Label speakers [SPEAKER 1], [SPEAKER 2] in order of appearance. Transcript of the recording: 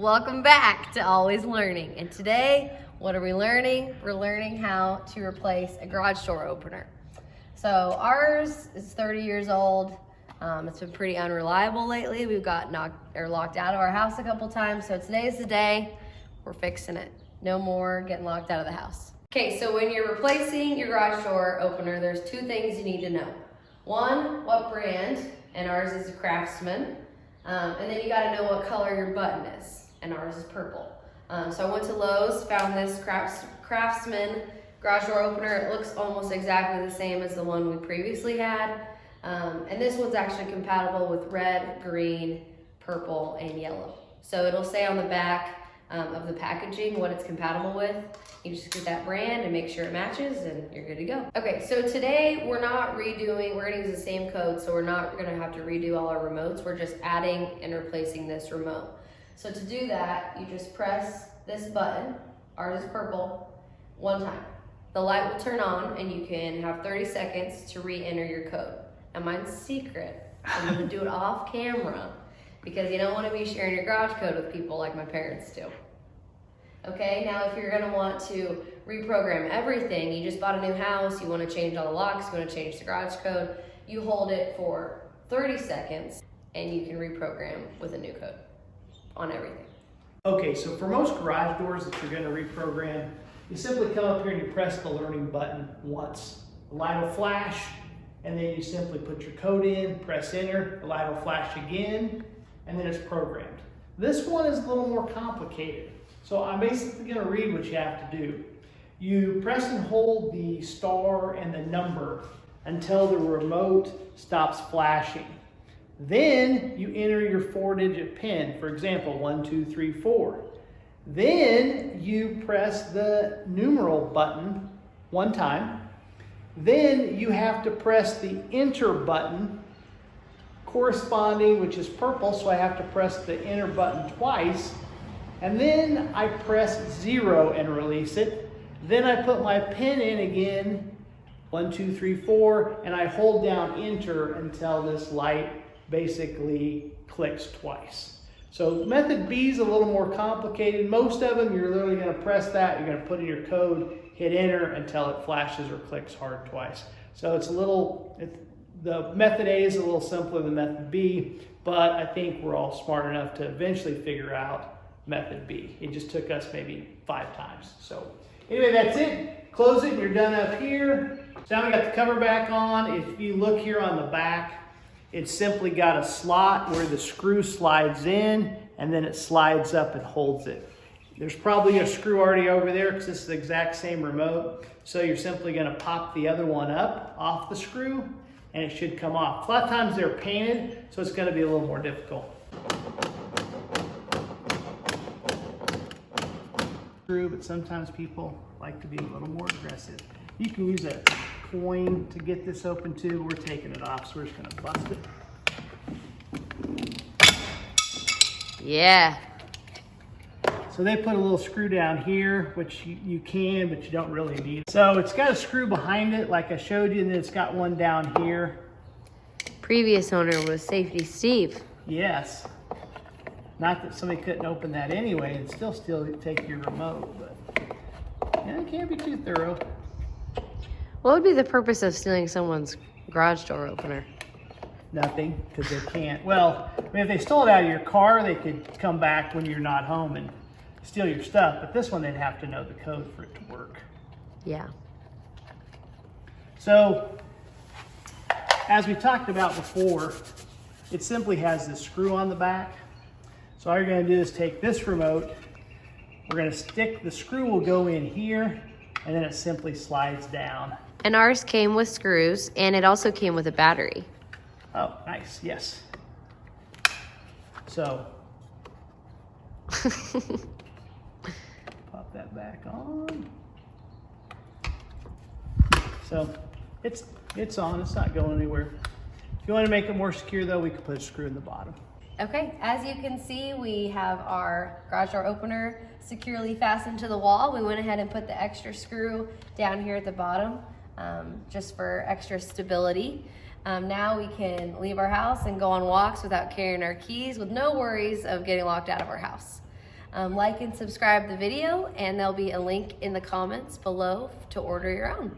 [SPEAKER 1] Welcome back to Always Learning. And today, what are we learning? We're learning how to replace a garage door opener. So ours is 30 years old. It's been pretty unreliable lately. We've got locked out of our house a couple times. So today's the day we're fixing it. No more getting locked out of the house. Okay, so when you're replacing your garage door opener, there's two things you need to know. One, what brand, and ours is a Craftsman. And then you gotta know what color your button is, and ours is purple. So I went to Lowe's, found this Craftsman garage door opener. It looks almost exactly the same as the one we previously had. And this one's actually compatible with red, green, purple, and yellow. So it'll say on the back of the packaging what it's compatible with. You just get that brand and make sure it matches and you're good to go. Okay, so today we're not redoing, we're gonna use the same code, so we're not gonna have to redo all our remotes. We're just adding and replacing this remote. So to do that, you just press this button, ours is purple, one time. The light will turn on and you can have 30 seconds to re-enter your code. And mine's secret. I'm gonna do it off camera because you don't wanna be sharing your garage code with people like my parents do. Okay, now if you're gonna want to reprogram everything, you just bought a new house, you wanna change all the locks, you wanna change the garage code, you hold it for 30 seconds and you can reprogram with a new code on everything.
[SPEAKER 2] Okay, so for most garage doors that you're gonna reprogram, you simply come up here and you press the learning button once. The light will flash, and then you simply put your code in, press enter, the light will flash again, and then it's programmed. This one is a little more complicated. So I'm basically gonna read what you have to do. You press and hold the star and the number until the remote stops flashing. Then you enter your 4-digit PIN, for example, 1, 2, 3, 4. Then you press the numeral button one time. Then you have to press the enter button corresponding, which is purple, so I have to press the enter button twice. And then I press 0 and release it. Then I put my pin in again, 1, 2, 3, 4, and I hold down enter until this light basically clicks twice. So method B is a little more complicated. Most of them, you're literally gonna press that, you're gonna put in your code, hit enter until it flashes or clicks hard twice. So it's a little, the method A is a little simpler than method B, but I think we're all smart enough to eventually figure out method B. It just took us maybe 5 times. So anyway, that's it. Close it and you're done up here. So now we got the cover back on. If you look here on the back, it's simply got a slot where the screw slides in and then it slides up and holds it. There's probably a screw already over there because this is the exact same remote. So you're simply gonna pop the other one up off the screw and it should come off. A lot of times they're painted, so it's gonna be a little more difficult. But sometimes people like to be a little more aggressive. You can use a coin to get this open too. We're taking it off, so we're just gonna bust it.
[SPEAKER 1] Yeah.
[SPEAKER 2] So they put a little screw down here, which you can, but you don't really need it. So it's got a screw behind it, like I showed you, and then it's got one down here.
[SPEAKER 1] Previous owner was Safety Steve.
[SPEAKER 2] Yes. Not that somebody couldn't open that anyway and still take your remote, but yeah, it can't be too thorough.
[SPEAKER 1] What would be the purpose of stealing someone's garage door opener?
[SPEAKER 2] Nothing, because they can't. Well, I mean, if they stole it out of your car, they could come back when you're not home and steal your stuff, but this one they'd have to know the code for it to work.
[SPEAKER 1] Yeah.
[SPEAKER 2] So, as we talked about before, it simply has this screw on the back. So all you're gonna do is take this remote, we're gonna stick, the screw will go in here, and then it simply slides down.
[SPEAKER 1] And ours came with screws, and it also came with a battery.
[SPEAKER 2] Oh, nice, yes. So, pop that back on. So, it's on, it's not going anywhere. If you wanna make it more secure though, we could put a screw in the bottom.
[SPEAKER 1] Okay, as you can see, we have our garage door opener securely fastened to the wall. We went ahead and put the extra screw down here at the bottom, just for extra stability. Now we can leave our house and go on walks without carrying our keys with no worries of getting locked out of our house. like and subscribe the video, and there'll be a link in the comments below to order your own.